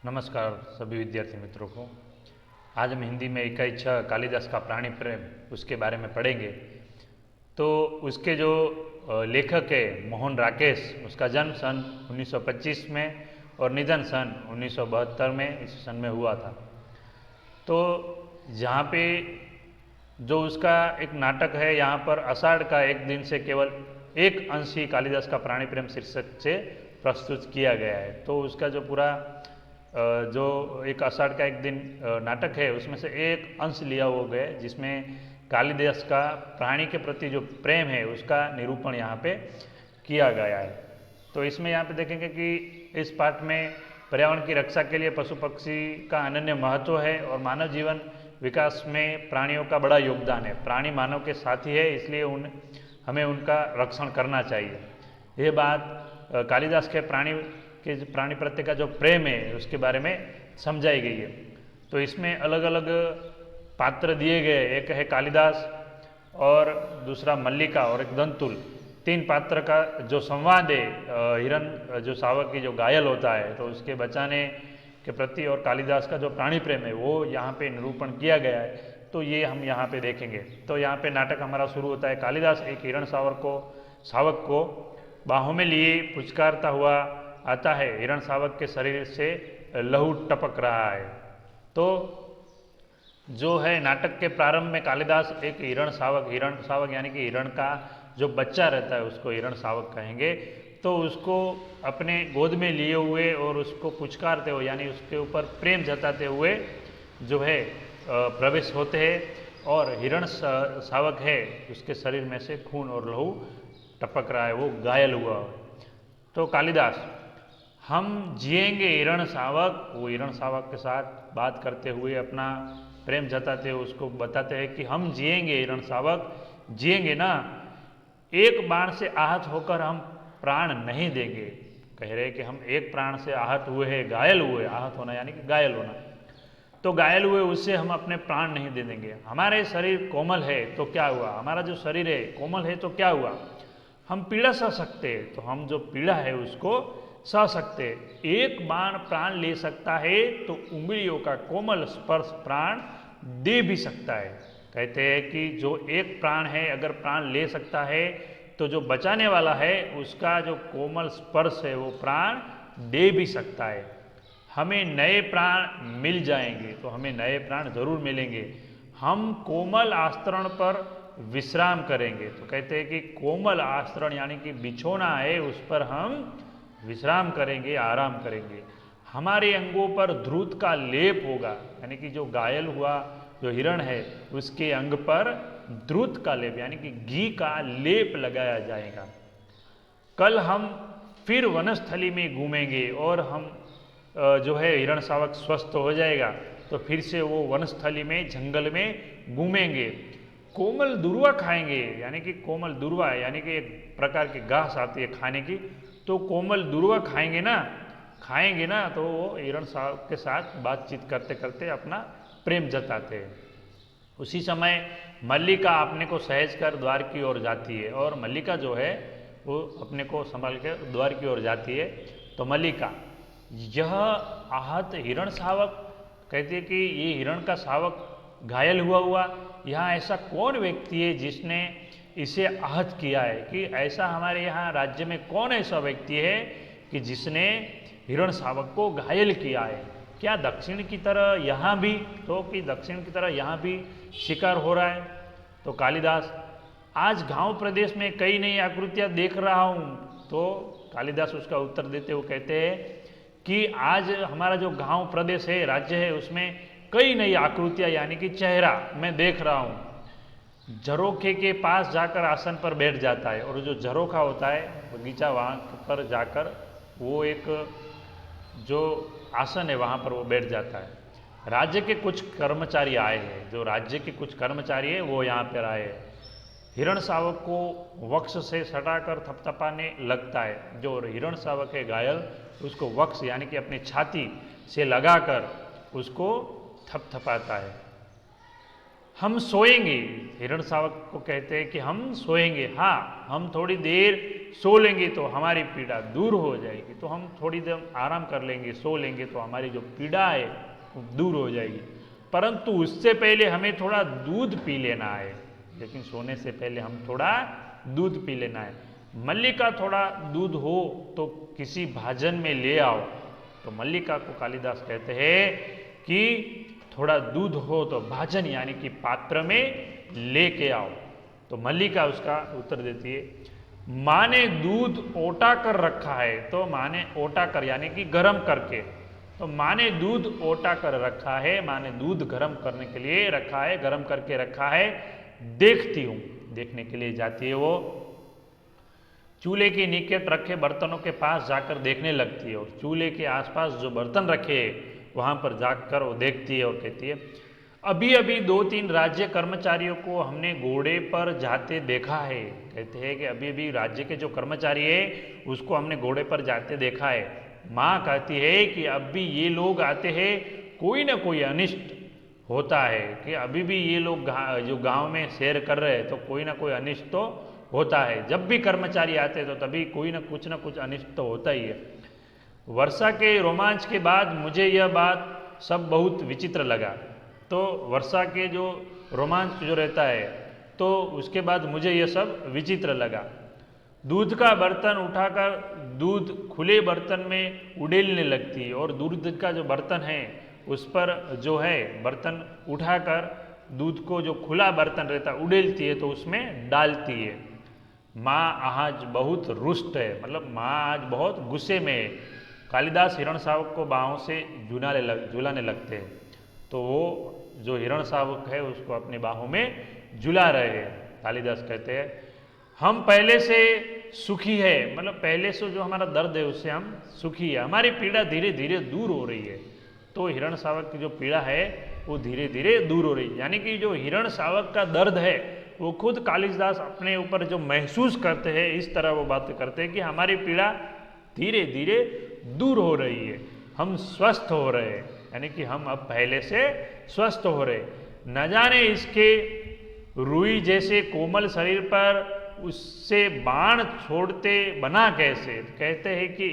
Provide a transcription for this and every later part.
नमस्कार सभी विद्यार्थी मित्रों को। आज हम हिंदी में इकाई 6 कालिदास का प्राणी प्रेम उसके बारे में पढ़ेंगे। तो उसके जो लेखक है मोहन राकेश, उसका जन्म सन 1925 में और निधन सन 1972 में इस सन में हुआ था। तो यहाँ पे जो उसका एक नाटक है, यहाँ पर आषाढ़ का एक दिन से केवल एक अंश ही कालिदास का प्राणी प्रेम शीर्षक से प्रस्तुत किया गया है। तो उसका जो पूरा जो एक आषाढ़ का एक दिन नाटक है, उसमें से एक अंश लिया हुआ गया जिसमें कालिदास का प्राणी के प्रति जो प्रेम है उसका निरूपण यहाँ पे किया गया है। तो इसमें यहाँ पे देखेंगे कि इस पाठ में पर्यावरण की रक्षा के लिए पशु पक्षी का अनन्य महत्व है और मानव जीवन विकास में प्राणियों का बड़ा योगदान है। प्राणी मानव के साथी है, इसलिए हमें उनका रक्षण करना चाहिए। ये बात कालिदास के प्राणी प्रत्यय का जो प्रेम है उसके बारे में समझाई गई है। तो इसमें अलग अलग पात्र दिए गए, एक है कालिदास और दूसरा मल्लिका और एक दंतुल। तीन पात्र का जो संवाद है, हिरण जो शावक की जो घायल होता है तो उसके बचाने के प्रति और कालिदास का जो प्राणी प्रेम है वो यहाँ पे निरूपण किया गया है। तो ये हम यहाँ पे देखेंगे। तो यहाँ पे नाटक हमारा शुरू होता है। कालिदास एक हिरण शावक को बाहों में लिए पुचकारता हुआ आता है। हिरण शावक के शरीर से लहू टपक रहा है। तो जो है नाटक के प्रारंभ में कालिदास एक हिरण शावक यानी कि हिरण का जो बच्चा रहता है उसको हिरण शावक कहेंगे, तो उसको अपने गोद में लिए हुए और उसको पुचकारते हुए यानी उसके ऊपर प्रेम जताते हुए जो है प्रवेश होते हैं और हिरण शावक है उसके शरीर में से खून और लहू टपक रहा है, वो घायल हुआ। तो कालिदास हम जिएंगे हिरण शावक, वो हिरण शावक के साथ बात करते हुए अपना प्रेम जताते हुए उसको बताते हैं कि हम जिएंगे हिरण शावक, जिएंगे ना, एक बाण से आहत होकर हम प्राण नहीं देंगे। कह रहे हैं कि हम एक प्राण से आहत हुए हैं, घायल हुए, आहत होना यानी कि घायल होना, तो घायल हुए उससे हम अपने प्राण नहीं दे देंगे। हमारे शरीर कोमल है तो क्या हुआ, हमारा जो शरीर है कोमल है तो क्या हुआ, हम पीड़ा सह सकते हैं, तो हम जो पीड़ा है उसको सह सकते। एक बाण प्राण ले सकता है तो उंगलियों का कोमल स्पर्श प्राण दे भी सकता है। कहते हैं कि जो एक प्राण है अगर प्राण ले सकता है तो जो बचाने वाला है उसका जो कोमल स्पर्श है वो प्राण दे भी सकता है। हमें नए प्राण मिल जाएंगे, तो हमें नए प्राण जरूर मिलेंगे। हम कोमल आस्तरण पर विश्राम करेंगे। तो कहते हैं कि कोमल आस्तरण यानी कि बिछोना है उस पर हम विश्राम करेंगे, आराम करेंगे। हमारे अंगों पर ध्रुत का लेप होगा, यानी कि जो घायल हुआ जो हिरण है उसके अंग पर ध्रुत का लेप यानी कि घी का लेप लगाया जाएगा। कल हम फिर वनस्थली में घूमेंगे और हम जो है हिरण शावक स्वस्थ हो जाएगा तो फिर से वो वनस्थली में जंगल में घूमेंगे। कोमल दुर्वा खाएंगे, यानी कि कोमल दुर्वा यानी कि एक प्रकार की घास आती है खाने की, तो कोमल दुर्वा खाएंगे ना तो वो हिरण शावक के साथ बातचीत करते करते अपना प्रेम जताते हैं। उसी समय मल्लिका अपने को सहज कर द्वार की ओर जाती है और मल्लिका जो है वो अपने को संभाल कर द्वार की ओर जाती है। तो मल्लिका यह आहत हिरण शावक, कहती है कि ये हिरण का शावक घायल हुआ, यहाँ ऐसा कौन व्यक्ति है जिसने इसे आहत किया है, कि ऐसा हमारे यहाँ राज्य में कौन ऐसा व्यक्ति है कि जिसने हिरण शावक को घायल किया है। क्या दक्षिण की तरह यहाँ भी, तो कि दक्षिण की तरह यहाँ भी शिकार हो रहा है। तो कालिदास आज गांव प्रदेश में कई नई आकृतियाँ देख रहा हूँ। तो कालिदास उसका उत्तर देते हुए कहते हैं कि आज हमारा जो गांव प्रदेश है, राज्य है, उसमें कई नई आकृतियाँ यानी कि चेहरा मैं देख रहा हूँ। झरोखे के पास जाकर आसन पर बैठ जाता है, और जो झरोखा होता है बगीचा वहाँ पर जाकर वो एक जो आसन है वहाँ पर वो बैठ जाता है। राज्य के कुछ कर्मचारी आए हैं, जो राज्य के कुछ कर्मचारी है वो यहाँ पर आए हैं। हिरण शावक को वक्ष से सटाकर थपथपाने लगता है। जो हिरण शावक है घायल, उसको वक्ष यानी कि अपनी छाती से लगाकर उसको थपथपाता है। हम सोएंगे, हिरण शावक को कहते हैं कि हम सोएंगे, हाँ हम थोड़ी देर सो लेंगे तो हमारी पीड़ा दूर हो जाएगी, तो हम थोड़ी देर आराम कर लेंगे, सो लेंगे तो हमारी जो पीड़ा है वो दूर हो जाएगी। परंतु उससे पहले हमें थोड़ा दूध पी लेना है, लेकिन सोने से पहले हम थोड़ा दूध पी लेना है। मल्लिका थोड़ा दूध हो तो किसी भाजन में ले आओ। तो मल्लिका को कालिदास कहते हैं कि थोड़ा दूध हो तो भाजन यानी कि पात्र में लेके आओ। तो मल्लिका उसका उत्तर देती है, माँ ने दूध ओटा कर रखा है। तो माँ ने ओटा कर यानी कि गर्म करके, तो माँ ने दूध ओटा कर रखा है, माँ ने दूध गर्म करने के लिए रखा है, गर्म करके रखा है, देखती हूँ। देखने के लिए जाती है वो, चूल्हे के निकट रखे बर्तनों के पास जाकर देखने लगती है, और चूल्हे के आसपास जो बर्तन रखे वहाँ पर जाकर वो देखती है और कहती है, अभी अभी 2-3 राज्य कर्मचारियों को हमने घोड़े पर जाते देखा है। कहते हैं कि अभी अभी राज्य के जो कर्मचारी है उसको हमने घोड़े पर जाते देखा है। माँ कहती है कि अब भी ये लोग आते हैं, कोई ना कोई अनिष्ट होता है, कि अभी भी ये लोग जो गांव में सैर कर रहे हैं तो कोई ना कोई अनिष्ट तो होता है। जब भी कर्मचारी आते हैं तो तभी कोई ना कुछ अनिष्ट तो होता ही है। वर्षा के रोमांच के बाद मुझे यह बात सब बहुत विचित्र लगा। तो वर्षा के जो रोमांच जो रहता है तो उसके बाद मुझे यह सब विचित्र लगा। दूध का बर्तन उठाकर दूध खुले बर्तन में उड़ेलने लगती है, और दूध का जो बर्तन है उस पर जो है बर्तन उठाकर दूध को जो खुला बर्तन रहता है उड़ेलती है तो उसमें डालती है। माँ आज बहुत रुष्ट है, मतलब माँ आज बहुत गुस्से में है। कालिदास हिरण शावक को बाहों से झुलाने लगते हैं, तो वो जो हिरण शावक है उसको अपनी बाहों में झुला रहे हैं। कालिदास कहते हैं, हम पहले से सुखी है, मतलब पहले से जो हमारा दर्द है उससे हम सुखी है, हमारी पीड़ा धीरे धीरे दूर हो रही है। तो हिरण शावक की जो पीड़ा है वो धीरे धीरे दूर हो रही है, यानी कि जो हिरण शावक का दर्द है वो खुद कालिदास अपने ऊपर जो महसूस करते हैं, इस तरह वो बात करते हैं कि हमारी पीड़ा धीरे धीरे दूर हो रही है, हम स्वस्थ हो रहे हैं, यानी कि हम अब पहले से स्वस्थ हो रहे। न जाने इसके रुई जैसे कोमल शरीर पर उससे बाण छोड़ते बना कैसे। कहते हैं कि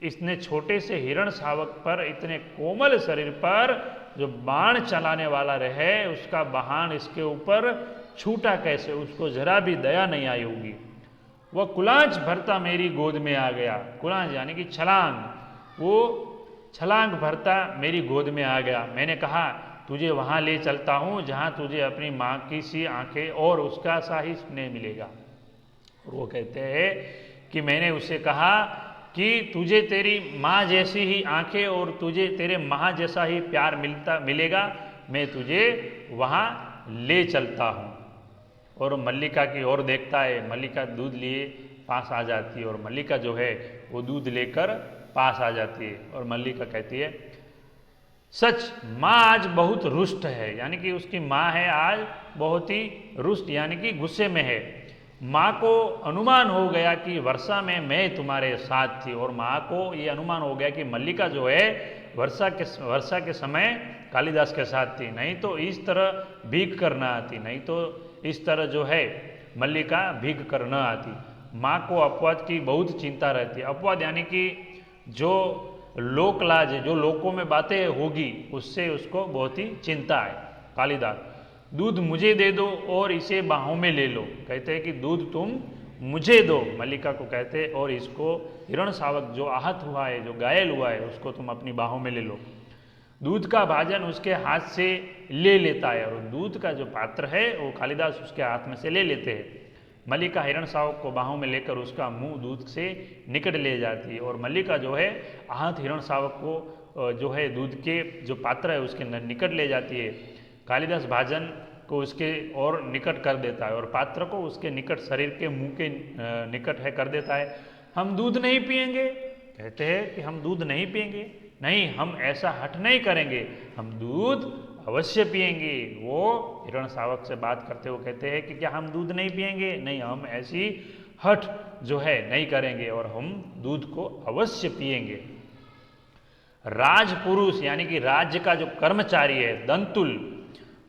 इसने छोटे से हिरण शावक पर, इतने कोमल शरीर पर जो बाण चलाने वाला रहे, उसका बाण इसके ऊपर छूटा कैसे, उसको जरा भी दया नहीं आई होगी। वह कुलांच भरता मेरी गोद में आ गया। कुलांच यानी कि छलांग, वो छलांग भरता मेरी गोद में आ गया। मैंने कहा, तुझे वहाँ ले चलता हूँ जहाँ तुझे अपनी माँ की सी आंखें और उसका सा ही स्नेह मिलेगा। और वो कहते हैं कि मैंने उससे कहा कि तुझे तेरी माँ जैसी ही आंखें और तुझे तेरे माँ जैसा ही प्यार मिलेगा, मैं तुझे वहाँ ले चलता हूँ। और मल्लिका की ओर देखता है, मल्लिका दूध लिए पास आ जाती है, और मल्लिका जो है वो दूध लेकर पास आ जाती है। और मल्लिका कहती है, सच माँ आज बहुत रुष्ट है, यानी कि उसकी माँ है आज बहुत ही रुष्ट, यानी कि गुस्से में है। माँ को अनुमान हो गया कि वर्षा में मैं तुम्हारे साथ थी, और माँ को ये अनुमान हो गया कि मल्लिका जो है वर्षा के समय कालिदास के साथ थी, नहीं तो इस तरह भीग कर न आती, नहीं तो इस तरह जो है मल्लिका भीग कर न आती। माँ को अपवाद की बहुत चिंता रहती है। अपवाद यानी कि जो लोकलाज है, जो लोकों में बातें होगी उससे उसको बहुत ही चिंता है। कालिदास, दूध मुझे दे दो और इसे बाहों में ले लो। कहते हैं कि दूध तुम मुझे दो, मल्लिका को कहते हैं, और इसको हिरण शावक जो आहत हुआ है, जो घायल हुआ है, उसको तुम अपनी बाहों में ले लो। दूध का भाजन उसके हाथ से ले लेता है, और दूध का जो पात्र है वो कालिदास उसके हाथ में से ले लेते हैं। मल्लिका हिरण शावक को बाहों में लेकर उसका मुंह दूध से निकट ले जाती है, और मल्लिका जो है आहत हिरण शावक को जो है दूध के जो पात्र है उसके निकट ले जाती है। कालिदास भाजन को उसके और निकट कर देता है, और पात्र को उसके निकट, शरीर के मुंह के निकट है कर देता है। हम दूध नहीं पिएंगे, कहते हैं कि हम दूध नहीं पिएंगे, नहीं, हम ऐसा हठ नहीं करेंगे, हम दूध अवश्य पिएंगे। वो हिरण शावक से बात करते हुए कहते हैं कि क्या हम दूध नहीं पिएंगे, नहीं, हम ऐसी हठ जो है नहीं करेंगे और हम दूध को अवश्य पिएंगे। राजपुरुष यानी कि राज्य का जो कर्मचारी है दंतुल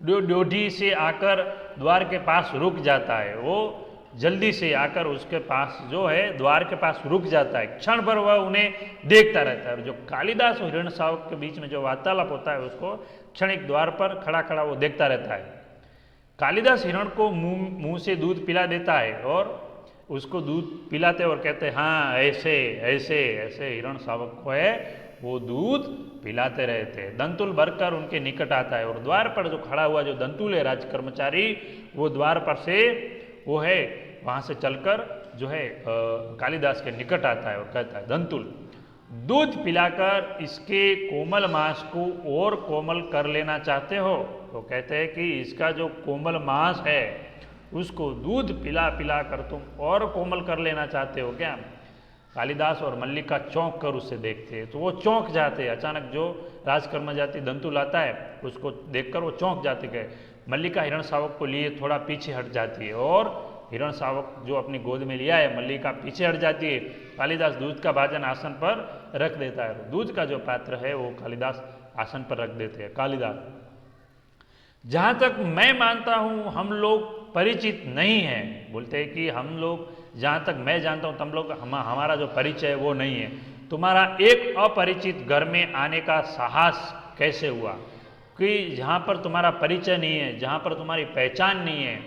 ड्योढ़ी से आकर द्वार के पास रुक जाता है। वो जल्दी से आकर उसके पास जो है द्वार के पास रुक जाता है, क्षण भर वह उन्हें देखता रहता है। और जो कालिदास और हिरण शावक के बीच में जो वार्तालाप होता है उसको क्षणिक द्वार पर खड़ा खड़ा वो देखता रहता है। कालिदास हिरण को मुंह से दूध पिला देता है और उसको दूध पिलाते और कहते हैं हाँ ऐसे ऐसे ऐसे हिरण शावक को है वो दूध पिलाते रहते। दंतुल भरकर उनके निकट आता है और द्वार पर जो खड़ा हुआ जो दंतुल है राज कर्मचारी, वो द्वार पर से वो है वहाँ से चलकर जो है कालिदास के निकट आता है और कहता है दंतुल दूध पिलाकर इसके कोमल मांस को और कोमल कर लेना चाहते हो? तो कहते हैं कि इसका जो कोमल मांस है उसको दूध पिला पिला कर तुम और कोमल कर लेना चाहते हो क्या? कालिदास और मल्लिका चौंक कर उसे देखते हैं, तो वो चौंक जाते हैं। अचानक जो राजकर्म जाति दंतुल आता है उसको देखकर वो चौंक जाते गए। मल्लिका हिरण शावक को लिए थोड़ा पीछे हट जाती है और हिरण शावक जो अपनी गोद में लिया है मल्लिका पीछे हट जाती है। कालिदास दूध का भाजन आसन पर रख देता है। दूध का जो पात्र है वो कालिदास आसन पर रख देते हैं। कालिदास जहाँ तक मैं मानता हूँ हम लोग परिचित नहीं हैं। बोलते हैं कि हम लोग जहाँ तक मैं जानता हूँ तुम लोग हमारा जो परिचय है वो नहीं है। तुम्हारा एक अपरिचित घर में आने का साहस कैसे हुआ? कि जहाँ पर तुम्हारा परिचय नहीं है, जहाँ पर तुम्हारी पहचान नहीं है,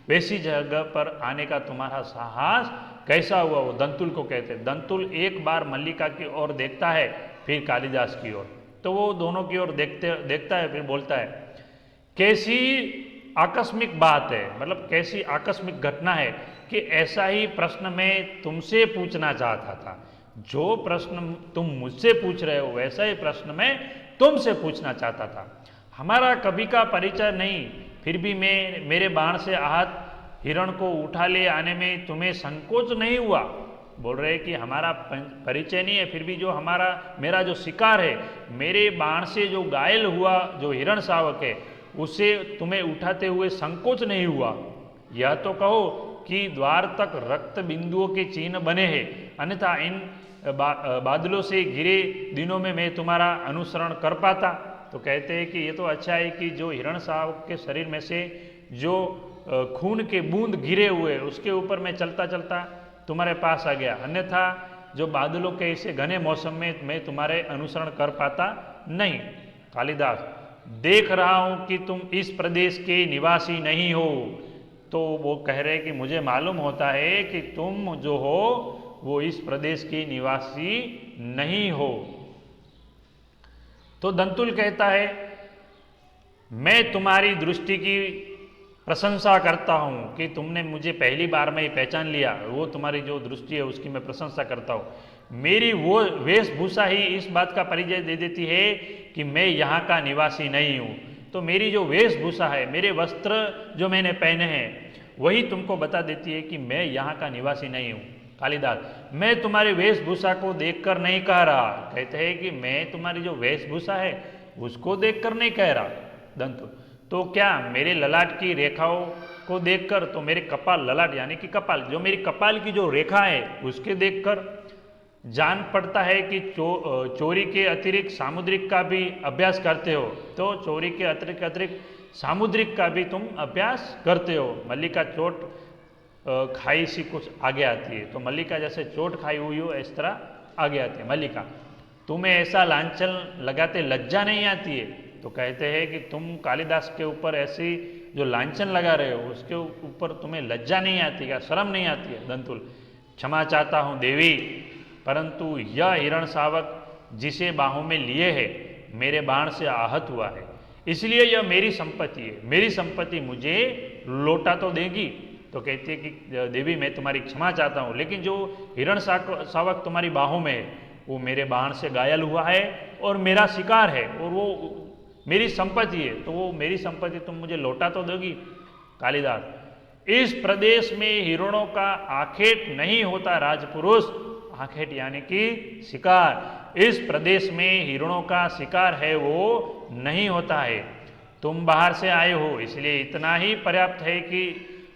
वैसी जगह पर आने का तुम्हारा साहस कैसा हुआ? वो दंतुल को कहते हैं। दंतुल एक बार मल्लिका की ओर देखता है फिर कालिदास की ओर, तो वो दोनों की ओर देखता है फिर बोलता है कैसी आकस्मिक बात है, मतलब कैसी आकस्मिक घटना है कि ऐसा ही प्रश्न मैं तुमसे पूछना चाहता था। जो प्रश्न तुम मुझसे पूछ रहे हो वैसा ही प्रश्न मैं तुमसे पूछना चाहता था। हमारा कभी का परिचय नहीं, फिर भी मेरे बाण से आहत हिरण को उठा ले आने में तुम्हें संकोच नहीं हुआ? बोल रहे कि हमारा परिचय नहीं है, फिर भी जो मेरा जो शिकार है, मेरे बाण से जो घायल हुआ जो हिरण शावक है उसे तुम्हें उठाते हुए संकोच नहीं हुआ? यह तो कहो कि द्वार तक रक्त बिंदुओं के चिन्ह बने हैं, अन्यथा इन बादलों से घिरे दिनों में मैं तुम्हारा अनुसरण कर पाता। तो कहते हैं कि ये तो अच्छा है कि जो हिरण शावक के शरीर में से जो खून के बूंद गिरे हुए उसके ऊपर मैं चलता चलता तुम्हारे पास आ गया, अन्यथा जो बादलों के ऐसे घने मौसम में मैं तुम्हारे अनुसरण कर पाता नहीं। कालिदास देख रहा हूँ कि तुम इस प्रदेश के निवासी नहीं हो। तो वो कह रहे कि मुझे मालूम होता है कि तुम जो हो वो इस प्रदेश के निवासी नहीं हो। तो दंतुल कहता है मैं तुम्हारी दृष्टि की प्रशंसा करता हूँ कि तुमने मुझे पहली बार में ही पहचान लिया, वो तुम्हारी जो दृष्टि है उसकी मैं प्रशंसा करता हूँ। मेरी वो वेशभूषा ही इस बात का परिचय दे देती है कि मैं यहाँ का निवासी नहीं हूँ। तो मेरी जो वेशभूषा है, मेरे वस्त्र जो मैंने पहने हैं वही तुमको बता देती है कि मैं यहाँ का निवासी नहीं हूँ। कालिदास मैं तुम्हारी वेशभूषा को देखकर नहीं कह रहा। कहते हैं कि मैं तुम्हारी जो वेशभूषा है उसको देखकर नहीं कह रहा। दंतुल तो क्या मेरे ललाट की रेखाओं को देखकर? तो मेरे कपाल, ललाट यानी कि कपाल, जो मेरी कपाल की जो रेखा है उसके देखकर जान पड़ता है कि चोरी के अतिरिक्त सामुद्रिक का भी अभ्यास करते हो। तो चोरी के अतिरिक्त सामुद्रिक का भी तुम अभ्यास करते हो। मल्लिका चोट खाई सी कुछ आगे आती है, तो मल्लिका जैसे चोट खाई हुई हो इस तरह आगे आती है। मल्लिका तुम्हें ऐसा लांछन लगाते लज्जा नहीं आती है? तो कहते हैं कि तुम कालिदास के ऊपर ऐसी जो लांछन लगा रहे हो उसके ऊपर तुम्हें लज्जा नहीं आती क्या, शर्म नहीं आती है? दंतुल क्षमा चाहता हूँ देवी, परंतु यह हिरण शावक जिसे बाहों में लिए है मेरे बाण से आहत हुआ है, इसलिए यह मेरी संपत्ति है। मेरी संपत्ति मुझे लौटा तो देगी। तो कहती है कि देवी मैं तुम्हारी क्षमा चाहता हूँ, लेकिन जो हिरण शावक तुम्हारी बाहों में है वो मेरे बाण से घायल हुआ है और मेरा शिकार है और वो मेरी संपत्ति है, तो वो मेरी संपत्ति तुम मुझे लौटा तो दोगी? कालिदास इस प्रदेश में हिरणों का आखेट नहीं होता राजपुरुष। आखेट यानी कि शिकार। इस प्रदेश में हिरणों का शिकार है वो नहीं होता है। तुम बाहर से आए हो इसलिए इतना ही पर्याप्त है कि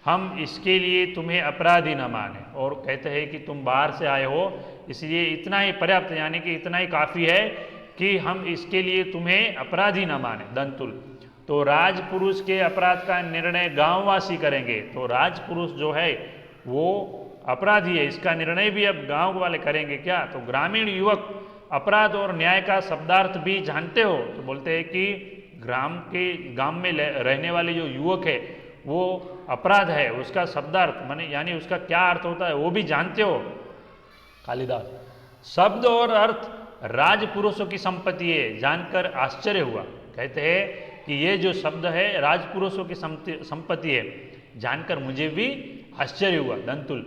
हम इसके लिए तुम्हें अपराधी न माने। और कहते हैं कि तुम बाहर से आए हो इसलिए इतना ही पर्याप्त यानी कि इतना ही काफ़ी है कि हम इसके लिए तुम्हें अपराधी न माने। दंतुल तो राजपुरुष के अपराध का निर्णय गांववासी करेंगे। तो राजपुरुष जो है वो अपराधी है। इसका निर्णय भी अब गांव वाले करेंगे क्या? तो ग्रामीण युवक अपराध और न्याय का शब्दार्थ भी जानते हो? तो बोलते हैं कि गांव में रहने वाले जो युवक है वो अपराध है, उसका शब्दार्थ माने यानी उसका क्या अर्थ होता है वो भी जानते हो? कालिदास, शब्द और अर्थ राजपुरुषों की संपत्ति है, जानकर आश्चर्य हुआ। कहते हैं कि ये जो शब्द है राजपुरुषों की संपत्ति है, जानकर मुझे भी आश्चर्य हुआ। दंतुल,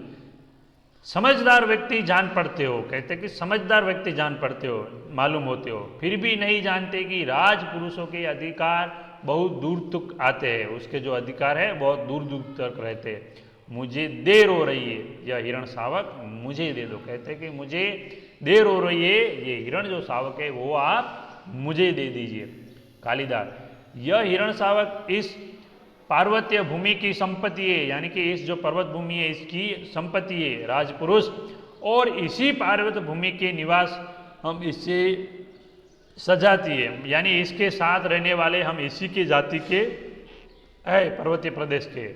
समझदार व्यक्ति जान पड़ते हो, कहते कि समझदार व्यक्ति जान पड़ते हो, मालूम होते हो, फिर भी नहीं जानते कि राजपुरुषों के अधिकार बहुत दूर तक आते हैं, उसके जो अधिकार है बहुत दूर दूर तक रहते हैं। मुझे देर हो रही है, यह हिरण शावक मुझे दे दो। कहते कि मुझे देर हो रही है, ये हिरण जो शावक है वो आप मुझे दे दीजिए। कालिदास, यह हिरण शावक इस पार्वत्य भूमि की संपत्ति है, यानी कि इस जो पर्वत भूमि है इसकी संपत्ति है, राजपुरुष, और इसी पार्वत भूमि के निवास हम इससे सजाती है, यानी इसके साथ रहने वाले हम इसी की जाति के है, पर्वतीय प्रदेश के।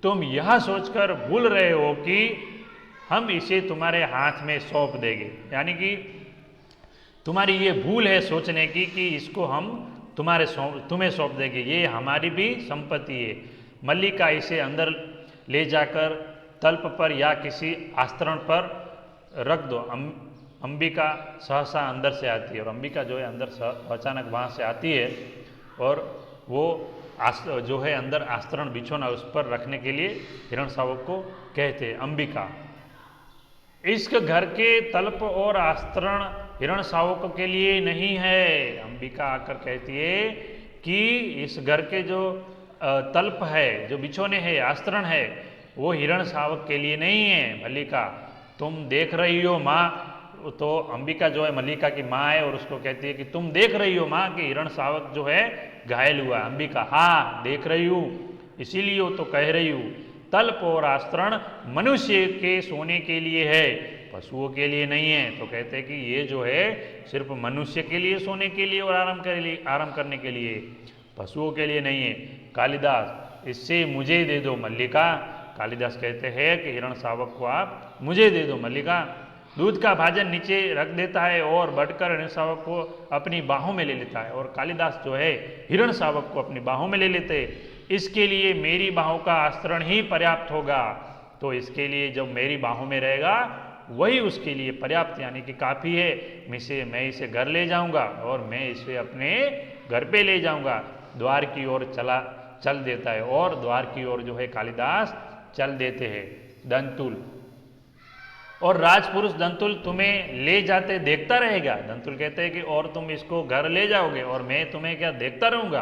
तुम यह सोचकर भूल रहे हो कि हम इसे तुम्हारे हाथ में सौंप देंगे, यानी कि तुम्हारी ये भूल है सोचने की कि इसको हम तुम्हें सौंप देंगे, ये हमारी भी संपत्ति है। मल्लिका इसे अंदर ले जाकर तल्प पर या किसी आस्तरण पर रख दो। अंबिका सहसा अंदर से आती है, और अंबिका जो है अंदर अचानक वहाँ से आती है और वो जो है अंदर आस्तरण बिछोना उस पर रखने के लिए हिरण शावक को कहते हैं अंबिका। इस घर के तल्प और आस्तरण हिरण शावकों के लिए नहीं है। अंबिका आकर कहती है कि इस घर के जो तल्प है, जो बिछोने हैं, आस्तरण है, वो हिरण शावक के लिए नहीं है। मल्लिका, तुम देख रही हो माँ, तो अंबिका जो है मल्लिका की माँ है और उसको कहती है कि तुम देख रही हो माँ कि हिरण शावक जो है घायल हुआ। अंबिका, हाँ देख रही हूँ, इसीलिए तो कह रही हूँ। तल्प और आस्तरण मनुष्य के सोने के लिए है, पशुओं के लिए नहीं है। तो कहते हैं कि ये जो है सिर्फ मनुष्य के लिए सोने के लिए और आराम करने के लिए, पशुओं के लिए नहीं है। कालिदास, इससे मुझे दे दो मल्लिका। कालिदास कहते हैं कि हिरण शावक को आप मुझे दे दो मल्लिका। दूध का भाजन नीचे रख देता है और बढ़कर हिरण शावक को अपनी बाहों में ले लेता है, और कालिदास जो है हिरण शावक को अपनी बाहों में ले लेते हैं। इसके लिए मेरी बाहों का आस्तरण ही पर्याप्त होगा। तो इसके लिए जब मेरी बाहों में रहेगा वही उसके लिए पर्याप्त, यानी कि काफ़ी है। मैं इसे घर ले जाऊंगा और मैं इसे अपने घर पे ले जाऊंगा। द्वार की ओर चल देता है, और द्वार की ओर जो है कालिदास चल देते हैं। दंतुल, और राजपुरुष दंतुल तुम्हें ले जाते देखता रहेगा। दंतुल कहते हैं कि और तुम इसको घर ले जाओगे और मैं तुम्हें क्या देखता रहूंगा?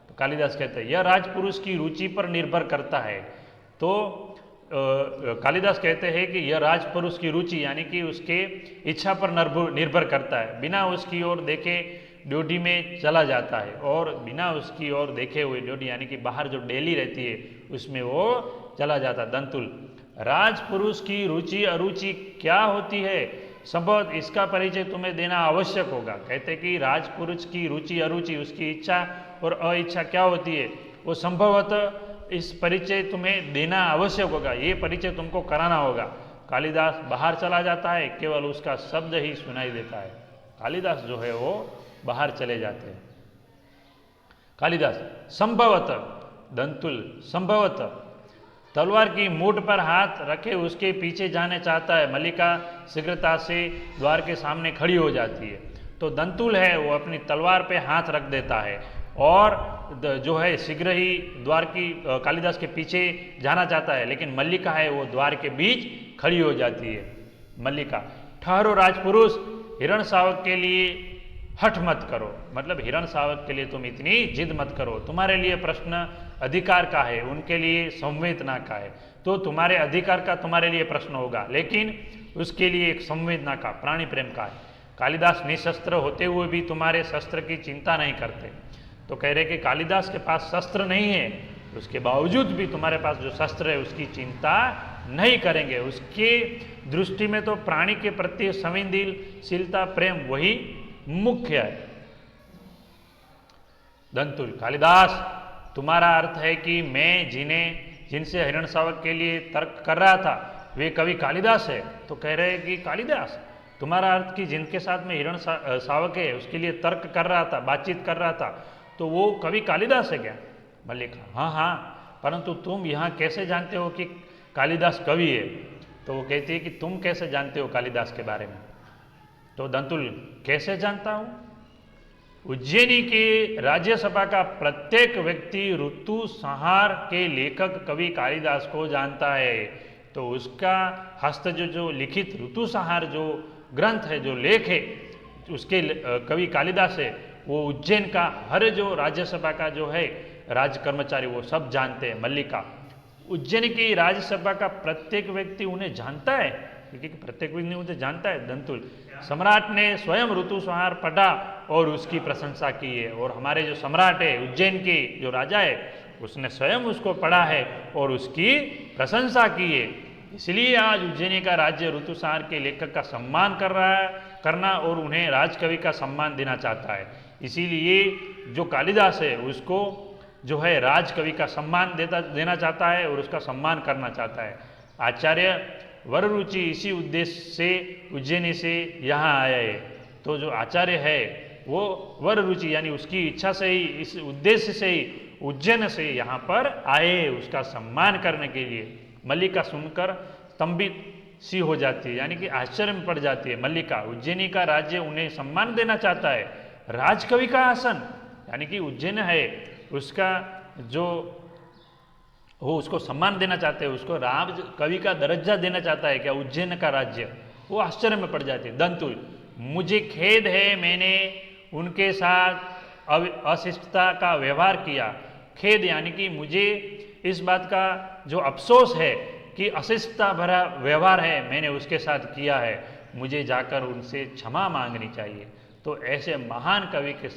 तो कालिदास कहते हैं यह राजपुरुष की रुचि पर निर्भर करता है। तो कालिदास कहते हैं कि यह राजपुरुष की रुचि यानी कि उसके इच्छा पर निर्भर करता है। बिना उसकी ओर देखे ड्यूटी में चला जाता है, और बिना उसकी ओर देखे हुए ड्यूटी यानी कि बाहर जो डेली रहती है उसमें वो चला जाता है। दंतुल, राजपुरुष की रुचि अरुचि क्या होती है? संभव इसका परिचय तुम्हें देना आवश्यक होगा। कहते कि राजपुरुष की रुचि अरुचि, उसकी इच्छा और अइच्छा क्या होती है, वो संभवतः इस परिचय तुम्हें देना आवश्यक होगा, ये परिचय तुमको कराना होगा। कालिदास बाहर चला जाता है, केवल उसका शब्द ही सुनाई देता है। कालिदास जो है वो बाहर चले जाते हैं। कालिदास, संभवतः दंतुल, संभवतः तलवार की मूठ पर हाथ रखे उसके पीछे जाने चाहता है। मल्लिका शीघ्रता से द्वार के सामने खड़ी हो जाती है। तो दंतुल है वो अपनी तलवार पे हाथ रख देता है और जो है शीघ्र ही द्वार की कालिदास के पीछे जाना चाहता है, लेकिन मल्लिका है वो द्वार के बीच खड़ी हो जाती है। मल्लिका, ठहरो राजपुरुष, हिरण शावक के लिए हठ मत करो, मतलब हिरण शावक के लिए तुम इतनी जिद मत करो। तुम्हारे लिए प्रश्न अधिकार का है, उनके लिए संवेदना का है। तो तुम्हारे अधिकार का तुम्हारे लिए प्रश्न होगा, लेकिन उसके लिए एक संवेदना का, प्राणी प्रेम का है। कालिदास निशस्त्र होते हुए भी तुम्हारे शस्त्र की चिंता नहीं करते। तो कह रहे कि कालिदास के पास शस्त्र नहीं है, उसके बावजूद भी तुम्हारे पास जो शस्त्र है उसकी चिंता नहीं करेंगे। उसके दृष्टि में तो प्राणी के प्रति संवेदनशीलता, प्रेम वही मुख्य है। दंतुल, कालिदास, तुम्हारा अर्थ है कि मैं जिन्हें जिनसे हिरण शावक के लिए तर्क कर रहा था वे कवि कालिदास है, तो कह रहे हैं कि कालिदास, तुम्हारा अर्थ कि जिनके साथ में हिरण शावक है उसके लिए तर्क कर रहा था, बातचीत कर रहा था, तो वो कवि कालिदास है क्या? मल्लिका, हाँ हाँ, परंतु तुम यहाँ कैसे जानते हो कि कालिदास कवि है? तो वो कहती है कि तुम कैसे जानते हो कालिदास के बारे में? तो दंतुल, कैसे जानता हूँ? उज्जैनी के राज्यसभा का प्रत्येक व्यक्ति ऋतु संहार के लेखक कवि कालिदास को जानता है। तो उसका हस्त जो लिखित ऋतु संहार जो ग्रंथ है, जो लेख है, उसके कवि कालिदास है, वो उज्जैन का हर जो राज्यसभा का जो है राज कर्मचारी वो सब जानते हैं। मल्लिका, उज्जैन की राज्यसभा का प्रत्येक व्यक्ति उन्हें जानता है, क्योंकि प्रत्येक व्यक्ति उन्हें जानता है। दंतुल, सम्राट ने स्वयं ऋतु संहार पढ़ा और उसकी प्रशंसा की है, और हमारे जो सम्राट है, उज्जैन के जो राजा है, उसने स्वयं उसको पढ़ा है और उसकी प्रशंसा की है। इसलिए आज उज्जैनी का राज्य ऋतु संहार के लेखक का सम्मान कर रहा है, करना और उन्हें राजकवि का सम्मान देना चाहता है। इसीलिए जो कालिदास है उसको जो है राजकवि का सम्मान देना चाहता है और उसका सम्मान करना चाहता है। आचार्य वररुचि इसी उद्देश्य से उज्जैनी से यहाँ आया है। तो जो आचार्य है वो वररुचि यानी उसकी इच्छा से ही, इस उद्देश्य से ही उज्जैन से यहाँ पर आए उसका सम्मान करने के लिए। मल्लिका सुनकर स्तंभित सी हो जाती है, यानी कि आश्चर्य में पड़ जाती है। मल्लिका, उज्जैनी का राज्य उन्हें सम्मान देना चाहता है, राजकवि का आसन, यानी कि उज्जैन है उसका जो वो उसको सम्मान देना चाहते हैं, उसको राज कवि का दर्जा देना चाहता है क्या उज्जैन का राज्य? वो आश्चर्य में पड़ जाती है। दंतुल, मुझे खेद है मैंने उनके साथ अशिष्टता का व्यवहार किया। खेद यानी कि मुझे इस बात का जो अफसोस है कि अशिष्टता भरा व्यवहार है मैंने उसके साथ किया है, मुझे जाकर उनसे क्षमा मांगनी चाहिए। तो ऐसे महान कवि के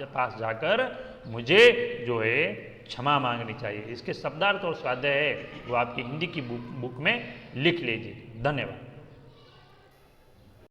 पास जाकर मुझे जो है क्षमा मांगनी चाहिए। इसके शब्दार्थ और स्वाध्याय है वो आपकी हिंदी की बुक में लिख लीजिए। धन्यवाद।